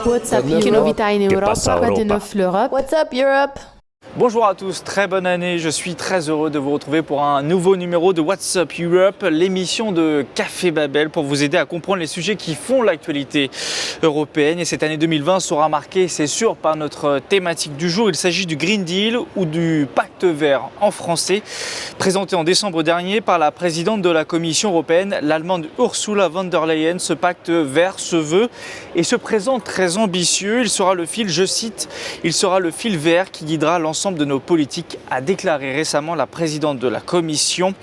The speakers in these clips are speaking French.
What's up Europe? Che novità in Europa? Radio 9 l'Europe. What's up Europe? Bonjour à tous, très bonne année, je suis très heureux de vous retrouver pour un nouveau numéro de What's Up Europe, l'émission de Café Babel pour vous aider à comprendre les sujets qui font l'actualité européenne. Et cette année 2020 sera marquée, c'est sûr, par notre thématique du jour. Il s'agit du Green Deal ou du Pacte vert en français, présenté en décembre dernier par la présidente de la Commission européenne, l'Allemande Ursula von der Leyen. Ce pacte vert se veut et se présente très ambitieux. Il sera le fil, je cite, il sera le fil vert qui guidera l'ensemble de nos politiques, a déclaré récemment la présidente de la Commission.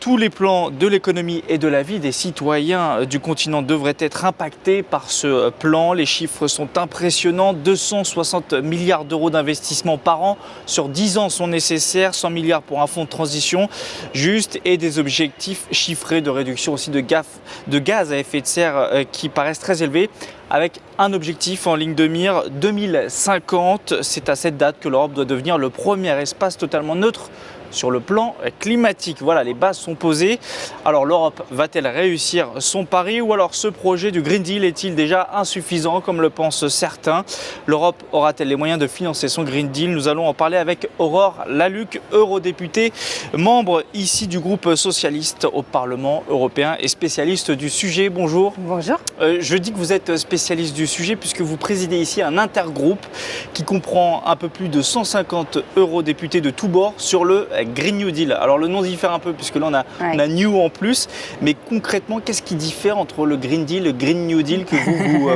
Tous les plans de l'économie et de la vie des citoyens du continent devraient être impactés par ce plan. Les chiffres sont impressionnants. 260 milliards d'euros d'investissement par an sur 10 ans sont nécessaires. 100 milliards pour un fonds de transition juste et des objectifs chiffrés de réduction aussi de gaz à effet de serre qui paraissent très élevés, avec un objectif en ligne de mire 2050. C'est à cette date que l'Europe doit devenir le premier espace totalement neutre sur le plan climatique. Voilà, les bases sont posées. Alors l'Europe va-t-elle réussir son pari ou alors ce projet du Green Deal est-il déjà insuffisant comme le pensent certains? L'Europe aura-t-elle les moyens de financer son Green Deal? Nous allons en parler avec Aurore Lalucq, eurodéputée, membre ici du groupe socialiste au Parlement européen et spécialiste du sujet. Bonjour. Bonjour. Je dis que vous êtes spécialiste du sujet puisque vous présidez ici un intergroupe qui comprend un peu plus de 150 eurodéputés de tous bords sur le Green New Deal. Alors le nom diffère un peu puisque là on a New en plus, mais concrètement qu'est-ce qui diffère entre le Green Deal et le Green New Deal que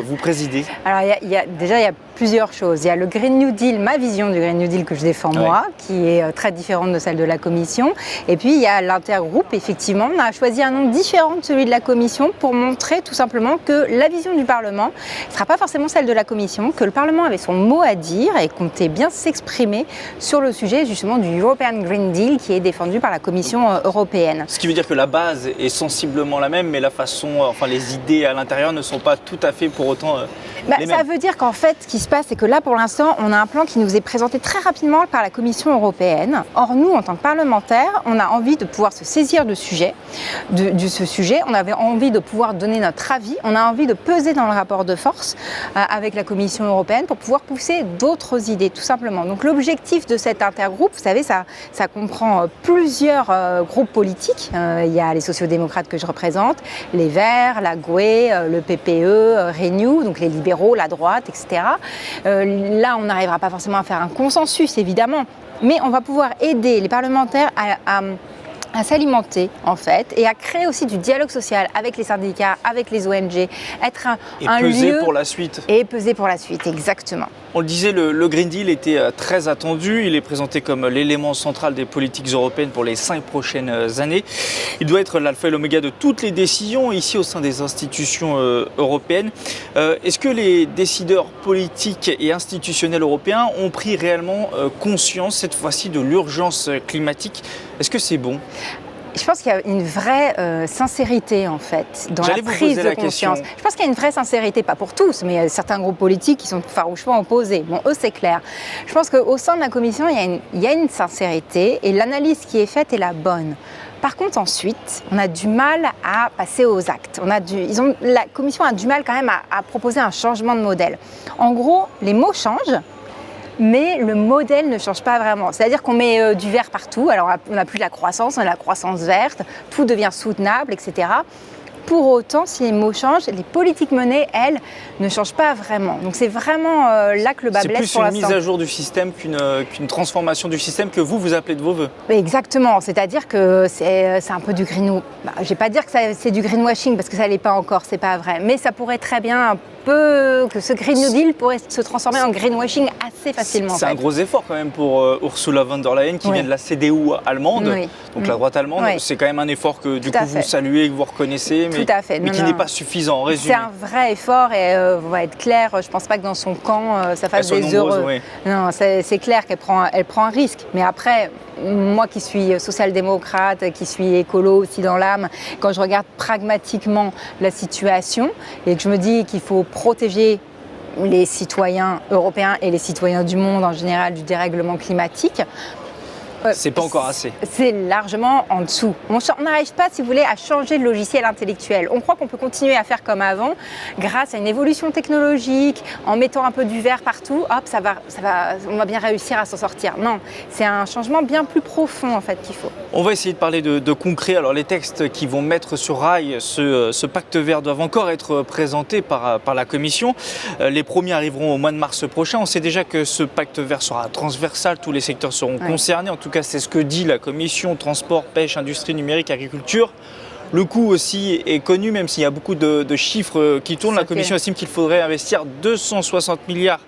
vous présidez? Alors il y a plusieurs choses. Il y a le Green New Deal, ma vision du Green New Deal que je défends moi, qui est très différente de celle de la Commission. Et puis il y a l'intergroupe, effectivement, on a choisi un nom différent de celui de la Commission pour montrer tout simplement que la vision du Parlement ne sera pas forcément celle de la Commission, que le Parlement avait son mot à dire et comptait bien s'exprimer sur le sujet justement du European Green Deal qui est défendu par la Commission européenne. Ce qui veut dire que la base est sensiblement la même, mais la façon, les idées à l'intérieur ne sont pas tout à fait pour autant les mêmes. Ça veut dire qu'en fait, ce qui se passe, c'est que là, pour l'instant, on a un plan qui nous est présenté très rapidement par la Commission européenne. Or, nous, en tant que parlementaires, on a envie de pouvoir se saisir de ce sujet. On avait envie de pouvoir donner notre avis. On a envie de peser dans le rapport de force avec la Commission européenne pour pouvoir pousser d'autres idées, tout simplement. Donc, l'objectif de cet intergroupe, vous savez, ça comprend plusieurs groupes politiques. Il y a les sociodémocrates que je représente, les Verts, la GUE, le PPE, Renew, donc les libéraux, la droite, etc. Là, on n'arrivera pas forcément à faire un consensus, évidemment, mais on va pouvoir aider les parlementaires à s'alimenter en fait et à créer aussi du dialogue social avec les syndicats, avec les ONG, être un peser lieu pour la suite. Et peser pour la suite, exactement. On le disait, le Green Deal était très attendu. Il est présenté comme l'élément central des politiques européennes pour les 5 prochaines années. Il doit être l'alpha et l'oméga de toutes les décisions ici au sein des institutions européennes. Est-ce que les décideurs politiques et institutionnels européens ont pris réellement conscience cette fois-ci de l'urgence climatique? Est-ce que c'est bon? Je pense qu'il y a une vraie sincérité en fait dans la prise de conscience. Je pense qu'il y a une vraie sincérité, pas pour tous, mais il y a certains groupes politiques qui sont farouchement opposés. Bon, eux c'est clair. Je pense qu'au sein de la Commission, il y a une sincérité et l'analyse qui est faite est la bonne. Par contre, ensuite, on a du mal à passer aux actes. La Commission a du mal quand même à proposer un changement de modèle. En gros, les mots changent, mais le modèle ne change pas vraiment. C'est-à-dire qu'on met du vert partout, alors on n'a plus de la croissance, on a la croissance verte, tout devient soutenable, etc. Pour autant, si les mots changent, les politiques menées, elles, ne changent pas vraiment. Donc c'est vraiment là que le bas blesse pour l'instant. C'est plus une mise à jour du système qu'une transformation du système que vous appelez de vos voeux. Exactement, c'est-à-dire que c'est un peu du green... je ne vais pas dire que c'est du greenwashing parce que ça ne l'est pas encore, c'est pas vrai. Mais ça pourrait très bien que ce Green New Deal pourrait se transformer en greenwashing assez facilement. C'est un gros effort quand même pour Ursula von der Leyen qui vient de la CDU allemande, donc la droite allemande. C'est quand même un effort que du coup vous saluez, que vous reconnaissez, mais qui n'est pas suffisant en résumé. C'est un vrai effort et on va être clair, je ne pense pas que dans son camp ça fasse des heureux. Non, c'est clair qu'elle prend un risque. Mais après, moi qui suis social-démocrate, qui suis écolo aussi dans l'âme, quand je regarde pragmatiquement la situation et que je me dis qu'il faut protéger les citoyens européens et les citoyens du monde en général du dérèglement climatique, c'est pas encore assez. C'est largement en dessous. On n'arrive pas, si vous voulez, à changer de logiciel intellectuel. On croit qu'on peut continuer à faire comme avant, grâce à une évolution technologique, en mettant un peu du vert partout, hop, on va bien réussir à s'en sortir. Non, c'est un changement bien plus profond en fait qu'il faut. On va essayer de parler de concret. Alors les textes qui vont mettre sur rail ce pacte vert doivent encore être présentés par la Commission. Les premiers arriveront au mois de mars prochain. On sait déjà que ce pacte vert sera transversal, tous les secteurs seront concernés. En tout cas, c'est ce que dit la Commission, transport, pêche, industrie numérique, agriculture. Le coût aussi est connu, même s'il y a beaucoup de chiffres qui tournent. La Commission estime qu'il faudrait investir 260 milliards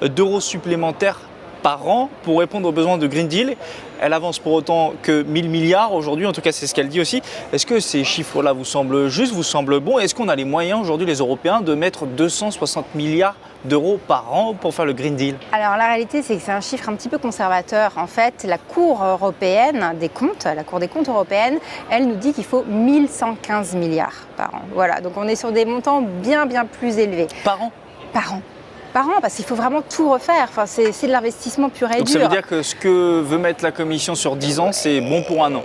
d'euros supplémentaires par an pour répondre aux besoins de Green Deal. Elle avance pour autant que 1000 milliards aujourd'hui, en tout cas c'est ce qu'elle dit aussi. Est-ce que ces chiffres-là vous semblent justes, vous semblent bons? Est-ce qu'on a les moyens aujourd'hui, les Européens, de mettre 260 milliards d'euros par an pour faire le Green Deal? Alors la réalité, c'est que c'est un chiffre un petit peu conservateur. En fait, la Cour européenne des comptes, la Cour des comptes européenne, elle nous dit qu'il faut 1115 milliards par an. Voilà, donc on est sur des montants bien plus élevés. Par an? Par an. Par an, parce qu'il faut vraiment tout refaire. Enfin, c'est de l'investissement pur et dur. Donc ça veut dire que ce que veut mettre la Commission sur 10 ans, c'est bon pour un an?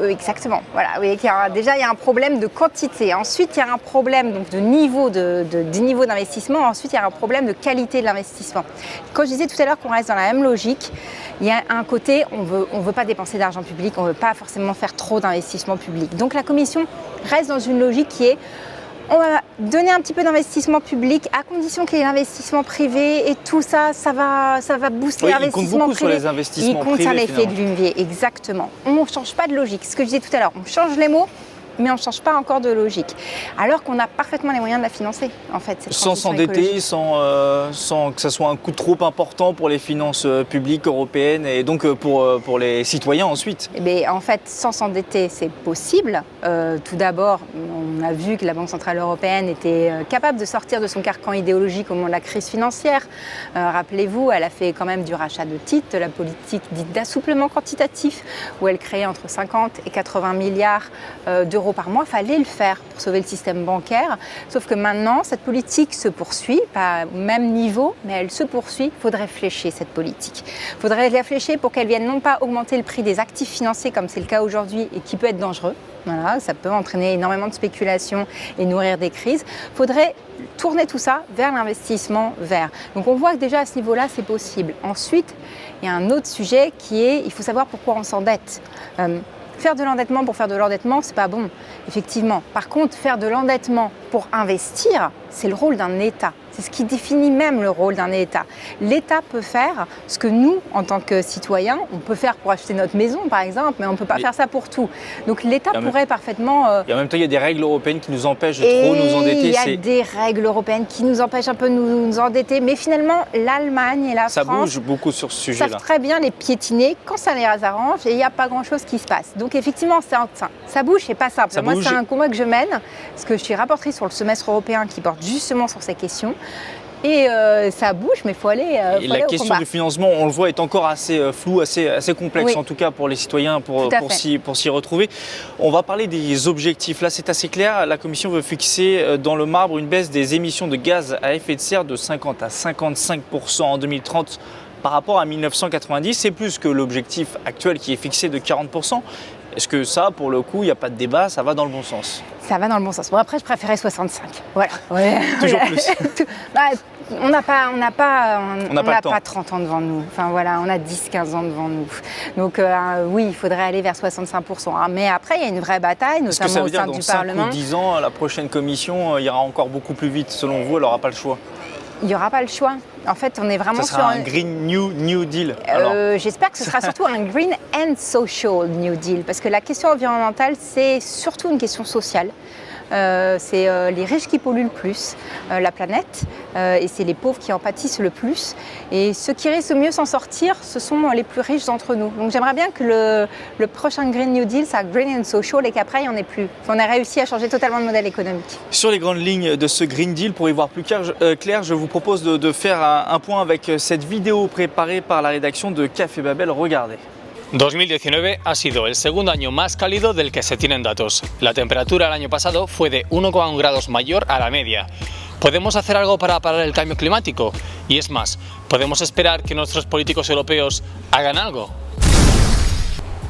Exactement. Voilà. Oui, déjà, il y a un problème de quantité. Ensuite, il y a un problème donc, de niveau d'investissement. Ensuite, il y a un problème de qualité de l'investissement. Quand je disais tout à l'heure qu'on reste dans la même logique, il y a un côté, on veut pas dépenser d'argent public, on veut pas forcément faire trop d'investissement public. Donc la Commission reste dans une logique qui est on va donner un petit peu d'investissement public à condition qu'il y ait l'investissement privé et tout ça, ça va booster l'investissement privé. Il compte beaucoup sur les investissements privés. Il compte sur l'effet de levier, exactement. On ne change pas de logique. Ce que je disais tout à l'heure, on change les mots, mais on ne change pas encore de logique. Alors qu'on a parfaitement les moyens de la financer, en fait. Sans s'endetter, sans que ça soit un coût trop important pour les finances publiques européennes et donc pour les citoyens ensuite. Mais en fait, sans s'endetter, c'est possible. Tout d'abord, on a vu que la Banque Centrale Européenne était capable de sortir de son carcan idéologique au moment de la crise financière. Rappelez-vous, elle a fait quand même du rachat de titres, de la politique dite d'assouplement quantitatif, où elle créait entre 50 et 80 milliards d'euros par mois. Il fallait le faire pour sauver le système bancaire. Sauf que maintenant, cette politique se poursuit, pas au même niveau, mais elle se poursuit. Il faudrait flécher cette politique. Il faudrait la flécher pour qu'elle vienne non pas augmenter le prix des actifs financiers, comme c'est le cas aujourd'hui, et qui peut être dangereux. Voilà, ça peut entraîner énormément de spéculation et nourrir des crises. Il faudrait tourner tout ça vers l'investissement vert. Donc on voit que déjà à ce niveau-là, c'est possible. Ensuite, il y a un autre sujet qui est, il faut savoir pourquoi on s'endette. Faire de l'endettement pour faire de l'endettement, c'est pas bon, effectivement. Par contre, faire de l'endettement pour investir, c'est le rôle d'un État. C'est ce qui définit même le rôle d'un État. L'État peut faire ce que nous, en tant que citoyens, on peut faire pour acheter notre maison, par exemple, mais on ne peut pas faire ça pour tout. Donc l'État pourrait parfaitement... Et en même temps, il y a des règles européennes qui nous empêchent de trop nous endetter. Il y a des règles européennes qui nous empêchent un peu de nous endetter, mais finalement, l'Allemagne et la France... Ça bouge beaucoup sur ce sujet-là. Savent très bien les piétiner quand ça les arrange et il n'y a pas grand-chose qui se passe. Donc effectivement, ça bouge, c'est pas simple. Moi, c'est un combat que je mène, parce que je suis rapportrice sur le semestre européen qui porte justement sur ces questions. Et ça bouge, mais il faut aller au combat. La question du financement, on le voit, est encore assez floue, assez complexe, en tout cas pour les citoyens, pour s'y retrouver. On va parler des objectifs. Là, c'est assez clair. La Commission veut fixer dans le marbre une baisse des émissions de gaz à effet de serre de 50 à 55% en 2030 par rapport à 1990. C'est plus que l'objectif actuel qui est fixé de 40%. Est-ce que ça, pour le coup, il n'y a pas de débat, ça va dans le bon sens? Ça va dans le bon sens. Bon, après, je préférais 65. Voilà. Ouais. Toujours plus. On n'a pas 30 ans devant nous. Enfin voilà, on a 10-15 ans devant nous. Donc oui, il faudrait aller vers 65%. Mais après, il y a une vraie bataille, notamment au sein du Parlement. Est-ce que ça veut dire dans 5 ou 10 ans, la prochaine commission ira encore beaucoup plus vite, selon vous? Elle n'aura pas le choix? Il n'y aura pas le choix. En fait, on est vraiment sur un Green New Deal. J'espère que ce sera surtout un Green and Social New Deal, parce que la question environnementale, c'est surtout une question sociale. C'est les riches qui polluent le plus la planète et c'est les pauvres qui en pâtissent le plus. Et ceux qui risquent de mieux s'en sortir, ce sont les plus riches d'entre nous. Donc j'aimerais bien que le prochain Green New Deal, ça Green and Social, et qu'après il n'y en ait plus. Qu'on ait réussi à changer totalement de modèle économique. Sur les grandes lignes de ce Green Deal, pour y voir plus clair, je vous propose de faire un point avec cette vidéo préparée par la rédaction de Café Babel. Regardez. 2019 ha sido el segundo año más cálido del que se tienen datos. La temperatura el año pasado fue de 1,1 grados mayor a la media. ¿Podemos hacer algo para parar el cambio climático? Y es más, ¿podemos esperar que nuestros políticos europeos hagan algo?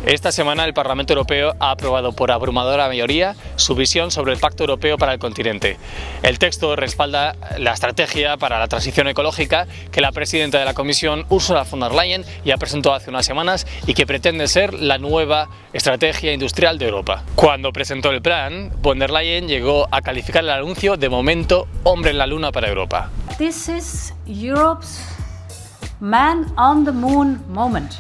Esta semana el Parlamento Europeo ha aprobado por abrumadora mayoría su visión sobre el Pacto Europeo para el continente. El texto respalda la estrategia para la transición ecológica que la presidenta de la Comisión, Ursula von der Leyen, ya presentó hace unas semanas y que pretende ser la nueva estrategia industrial de Europa. Cuando presentó el plan, von der Leyen llegó a calificar el anuncio de momento hombre en la luna para Europa. This is Europe's man on the moon moment.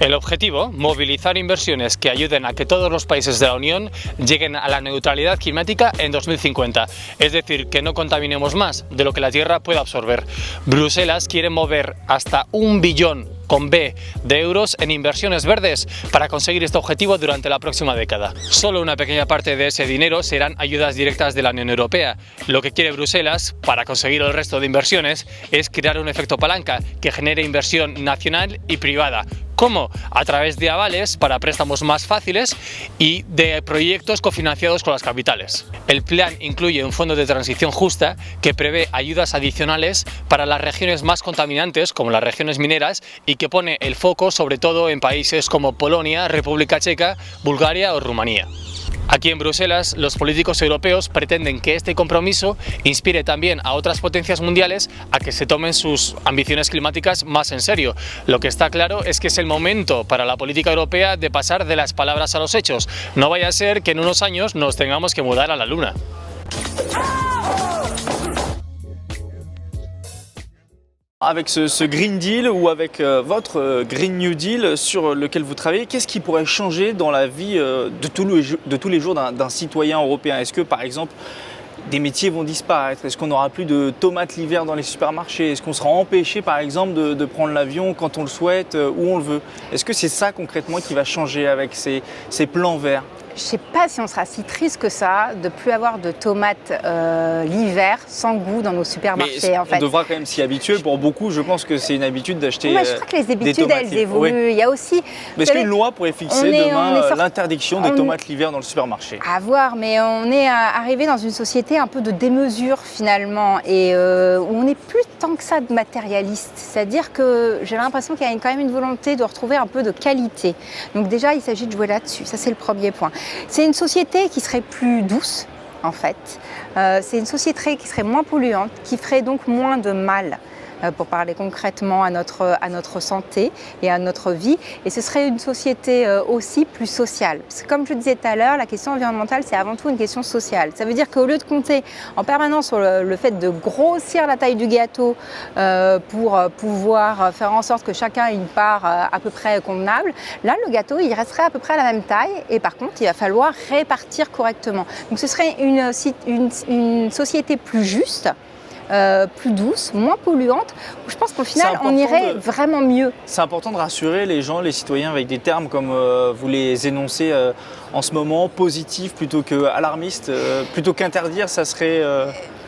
El objetivo, movilizar inversiones que ayuden a que todos los países de la Unión lleguen a la neutralidad climática en 2050, es decir, que no contaminemos más de lo que la Tierra puede absorber. Bruselas quiere mover hasta 1 billón con B de euros en inversiones verdes para conseguir este objetivo durante la próxima década. Solo una pequeña parte de ese dinero serán ayudas directas de la Unión Europea. Lo que quiere Bruselas para conseguir el resto de inversiones es crear un efecto palanca que genere inversión nacional y privada. ¿Cómo? A través de avales para préstamos más fáciles y de proyectos cofinanciados con las capitales. El plan incluye un fondo de transición justa que prevé ayudas adicionales para las regiones más contaminantes, como las regiones mineras, y que pone el foco sobre todo en países como Polonia, República Checa, Bulgaria o Rumanía. Aquí en Bruselas, los políticos europeos pretenden que este compromiso inspire también a otras potencias mundiales a que se tomen sus ambiciones climáticas más en serio. Lo que está claro es que es el momento para la política europea de pasar de las palabras a los hechos. No vaya a ser que en unos años nos tengamos que mudar a la Luna. Avec ce Green Deal ou avec votre Green New Deal sur lequel vous travaillez, qu'est-ce qui pourrait changer dans la vie de tous les jours d'un citoyen européen? Est-ce que par exemple des métiers vont disparaître? Est-ce qu'on n'aura plus de tomates l'hiver dans les supermarchés? Est-ce qu'on sera empêché par exemple de prendre l'avion quand on le souhaite, où on le veut? Est-ce que c'est ça concrètement qui va changer avec ces plans verts? Je ne sais pas si on sera si triste que ça de ne plus avoir de tomates l'hiver sans goût dans nos supermarchés. On devra quand même s'y habituer. Pour beaucoup, je pense que c'est une habitude d'acheter je crois que les habitudes, tomates. elles évoluent. Oui. Il y a aussi. Mais est-ce qu'une loi pourrait fixer demain l'interdiction des tomates l'hiver dans le supermarché? À voir, mais on est arrivé dans une société un peu de démesure finalement et où on n'est plus tant que ça de matérialiste. C'est-à-dire que j'ai l'impression qu'il y a quand même une volonté de retrouver un peu de qualité. Donc déjà, il s'agit de jouer là-dessus. Ça, c'est le premier point. C'est une société qui serait plus douce, en fait. C'est une société qui serait moins polluante, qui ferait donc moins de mal, pour parler concrètement à notre santé et à notre vie. Et ce serait une société aussi plus sociale. Parce que comme je le disais tout à l'heure, la question environnementale, c'est avant tout une question sociale. Ça veut dire qu'au lieu de compter en permanence sur le fait de grossir la taille du gâteau pour pouvoir faire en sorte que chacun ait une part à peu près convenable, là, le gâteau, il resterait à peu près à la même taille. Et par contre, il va falloir répartir correctement. Donc ce serait une société plus juste, plus douce, moins polluante. Je pense qu'au final, on irait vraiment mieux. C'est important de rassurer les gens, les citoyens, avec des termes comme vous les énoncez en ce moment, positifs plutôt qu'alarmistes, plutôt qu'interdire, ça serait...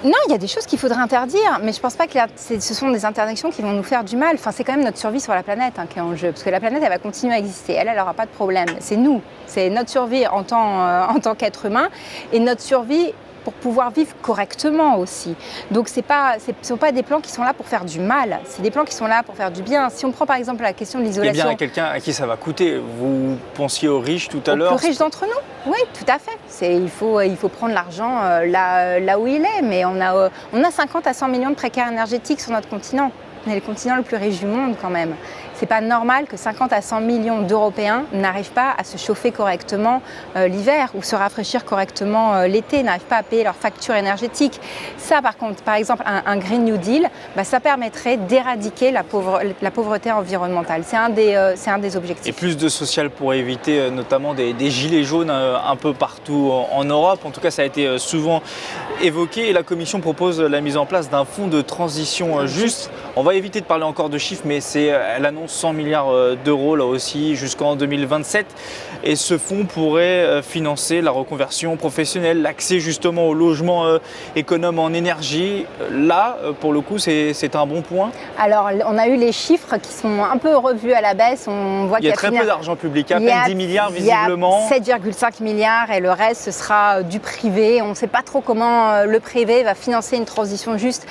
Non, il y a des choses qu'il faudrait interdire, mais je ne pense pas que ce sont des interdictions qui vont nous faire du mal. Enfin, c'est quand même notre survie sur la planète qui est en jeu, parce que la planète, elle va continuer à exister. Elle n'aura pas de problème. C'est nous, c'est notre survie en tant qu'être humain et notre survie pour pouvoir vivre correctement aussi. Donc ce ne sont pas des plans qui sont là pour faire du mal, c'est des plans qui sont là pour faire du bien. Si on prend par exemple la question de l'isolation... Il y a bien quelqu'un à qui ça va coûter. Vous pensiez aux riches tout à l'heure. Aux plus riches d'entre nous? Oui, tout à fait. Il faut prendre l'argent là où il est, mais on a 50 à 100 millions de précaires énergétiques sur notre continent. On est le continent le plus riche du monde quand même. C'est pas normal que 50 à 100 millions d'Européens n'arrivent pas à se chauffer correctement l'hiver ou se rafraîchir correctement l'été, n'arrivent pas à payer leurs factures énergétiques. Ça par contre, par exemple, un Green New Deal, ça permettrait d'éradiquer la pauvreté environnementale. C'est un des objectifs. Et plus de social pour éviter notamment des gilets jaunes un peu partout en Europe. En tout cas, ça a été souvent évoqué et la Commission propose la mise en place d'un fonds de transition juste. On va éviter de parler encore de chiffres, mais elle annonce 100 milliards d'euros là aussi jusqu'en 2027 et ce fonds pourrait financer la reconversion professionnelle, l'accès justement au logement économe en énergie. Là, pour le coup, c'est un bon point. Alors, on a eu les chiffres qui sont un peu revus à la baisse. On voit il y a très peu d'argent public, à peine 10 milliards visiblement. Il y a 7,5 milliards et le reste, ce sera du privé. On ne sait pas trop comment le privé va financer une transition juste.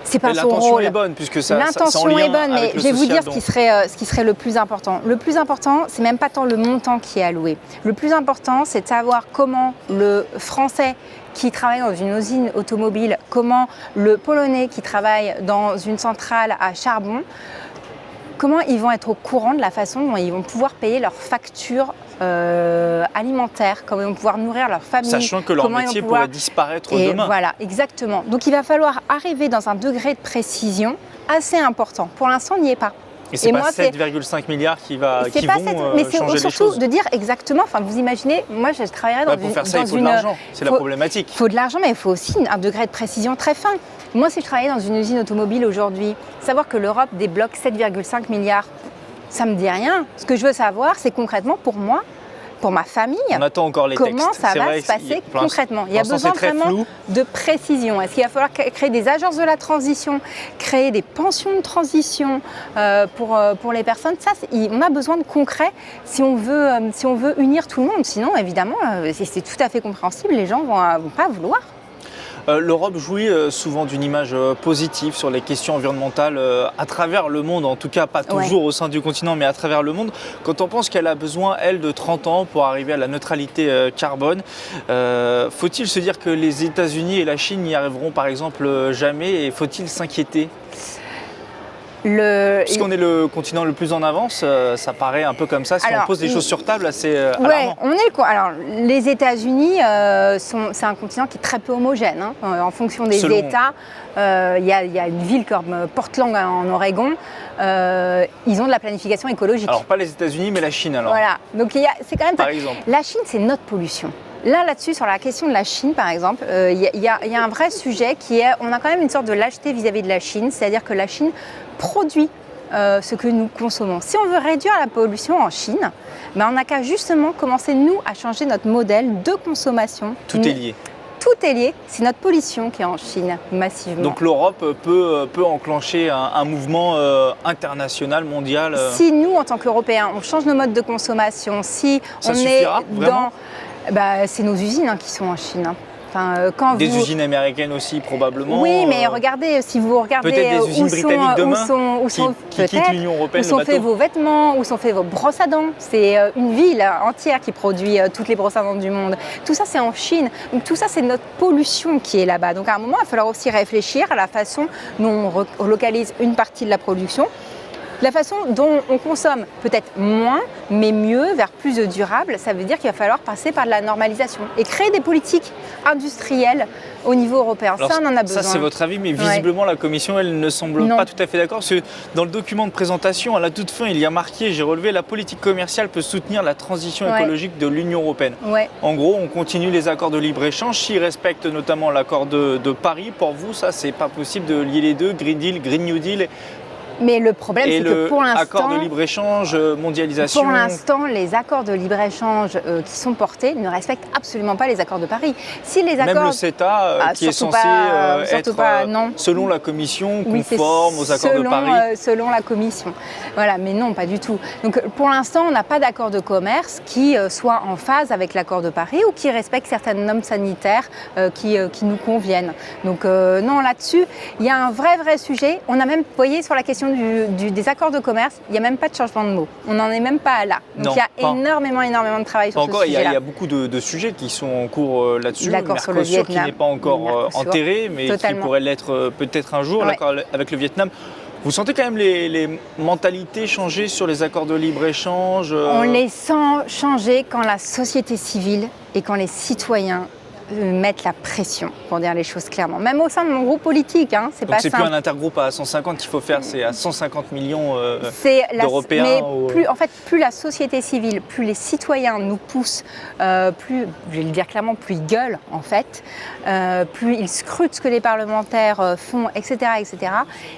C'est pas son l'intention rôle. est bonne, puisque ça L'intention en lien est bonne, mais avec le je vais vous dire social, ce qui serait le plus important. Le plus important, c'est même pas tant le montant qui est alloué. Le plus important, c'est de savoir comment le Français qui travaille dans une usine automobile, comment le Polonais qui travaille dans une centrale à charbon, comment ils vont être au courant de la façon dont ils vont pouvoir payer leurs factures alimentaires, comment ils vont pouvoir nourrir leur famille. Sachant que leur métier pourrait disparaître demain. Voilà, exactement. Donc il va falloir arriver dans un degré de précision assez important. Pour l'instant, on n'y est pas. Et c'est pas 7,5 milliards qui vont mais c'est changer les surtout choses. De dire exactement, enfin vous imaginez, moi je travaillerais dans pour faire ça, il faut de l'argent, c'est la problématique. Il faut de l'argent, mais il faut aussi un degré de précision très fin. Moi, si je travaillais dans une usine automobile aujourd'hui, savoir que l'Europe débloque 7,5 milliards, ça me dit rien. Ce que je veux savoir, c'est concrètement pour moi, pour ma famille, on attend encore les comment textes. ça va se passer concrètement. Il y a besoin vraiment de précision. Est-ce qu'il va falloir créer des agences de la transition, créer des pensions de transition pour les personnes? Ça, on a besoin de concret si on veut unir tout le monde. Sinon, évidemment, c'est tout à fait compréhensible, les gens vont pas vouloir. L'Europe jouit souvent d'une image positive sur les questions environnementales à travers le monde, en tout cas pas toujours au sein du continent, mais à travers le monde. Quand on pense qu'elle a besoin, elle, de 30 ans pour arriver à la neutralité carbone, faut-il se dire que les États-Unis et la Chine n'y arriveront par exemple jamais, et faut-il s'inquiéter ? Puisqu'on est le continent le plus en avance, ça paraît un peu comme ça. Si on pose des choses sur table, assez alarmant. Alors, les États-Unis, c'est un continent qui est très peu homogène. En fonction des États, il y a une ville comme Portland en Oregon, ils ont de la planification écologique. Alors, pas les États-Unis, mais la Chine alors. Voilà, donc c'est quand même... Par exemple. La Chine, c'est notre pollution. Là-dessus, sur la question de la Chine, par exemple, il y a un vrai sujet qui est, on a quand même une sorte de lâcheté vis-à-vis de la Chine, c'est-à-dire que la Chine produit ce que nous consommons. Si on veut réduire la pollution en Chine, on n'a qu'à justement commencer, nous, à changer notre modèle de consommation. Tout est lié. Tout est lié, c'est notre pollution qui est en Chine, massivement. Donc l'Europe peut enclencher un mouvement international, mondial. Si nous, en tant qu'Européens, on change nos modes de consommation, si ça on suffira, est vraiment c'est nos usines qui sont en Chine. Des usines américaines aussi, probablement. Oui, mais regardez, si vous regardez peut-être des usines britanniques demain qui quittent l'Union européenne, où sont faits vos vêtements, où sont faits vos brosses à dents. C'est une ville entière qui produit toutes les brosses à dents du monde. Tout ça, c'est en Chine. Donc tout ça, c'est notre pollution qui est là-bas. Donc à un moment, il va falloir aussi réfléchir à la façon dont on relocalise une partie de la production. La façon dont on consomme peut-être moins, mais mieux, vers plus de durable, ça veut dire qu'il va falloir passer par de la normalisation et créer des politiques industrielles au niveau européen. Alors, ça, on en a besoin. Ça, c'est votre avis, mais visiblement, la Commission, elle ne semble pas tout à fait d'accord. Parce que dans le document de présentation, à la toute fin, il y a marqué, j'ai relevé, la politique commerciale peut soutenir la transition écologique de l'Union européenne. En gros, on continue les accords de libre-échange, s'ils respectent notamment l'accord de Paris. Pour vous, ça, c'est pas possible de lier les deux, Green Deal, Green New Deal. Mais le problème, c'est que pour l'instant... accord de libre-échange, mondialisation... Pour l'instant, les accords de libre-échange qui sont portés ne respectent absolument pas les accords de Paris. Si les accords... Même le CETA, qui est censé être, selon la Commission, conforme aux accords de Paris. Selon la Commission. Voilà, mais non, pas du tout. Donc, pour l'instant, on n'a pas d'accord de commerce qui soit en phase avec l'accord de Paris ou qui respecte certaines normes sanitaires qui nous conviennent. Donc, non, là-dessus, il y a un vrai sujet. On a même, vous voyez, sur la question des accords de commerce, il n'y a même pas de changement de mot. On n'en est même pas là. Donc il y a énormément de travail sur ce sujet-là. Il y a beaucoup de sujets qui sont en cours là-dessus. L'accord sur le Vietnam, qui n'est pas encore enterré, mais totalement. qui pourrait l'être peut-être un jour, l'accord avec le Vietnam. Vous sentez quand même les mentalités changer sur les accords de libre-échange On les sent changer quand la société civile et quand les citoyens mettre la pression, pour dire les choses clairement. Même au sein de mon groupe politique, c'est pas simple. Donc c'est plus un intergroupe à 150 qu'il faut faire, c'est à 150 millions d'Européens. Mais plus la société civile, plus les citoyens nous poussent, plus, je vais le dire clairement, plus ils gueulent en fait, plus ils scrutent ce que les parlementaires font, etc.,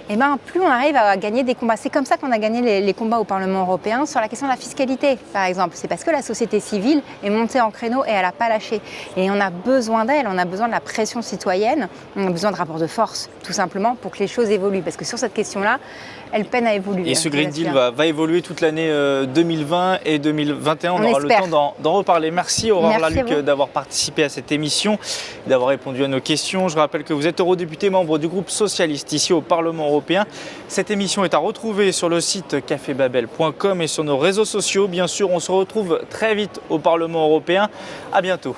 et plus on arrive à gagner des combats. C'est comme ça qu'on a gagné les combats au Parlement européen sur la question de la fiscalité, par exemple. C'est parce que la société civile est montée en créneau et elle n'a pas lâché. Et on a besoin besoin d'elle, on a besoin de la pression citoyenne, on a besoin de rapports de force, tout simplement, pour que les choses évoluent. Parce que sur cette question-là, elle peine à évoluer. Et ce Green Deal va évoluer toute l'année 2020 et 2021. On aura espère. le temps d'en reparler. Merci Aurore Merci Lalucq d'avoir participé à cette émission, d'avoir répondu à nos questions. Je rappelle que vous êtes eurodéputé, membre du groupe socialiste ici au Parlement européen. Cette émission est à retrouver sur le site cafébabel.com et sur nos réseaux sociaux. Bien sûr, on se retrouve très vite au Parlement européen. À bientôt.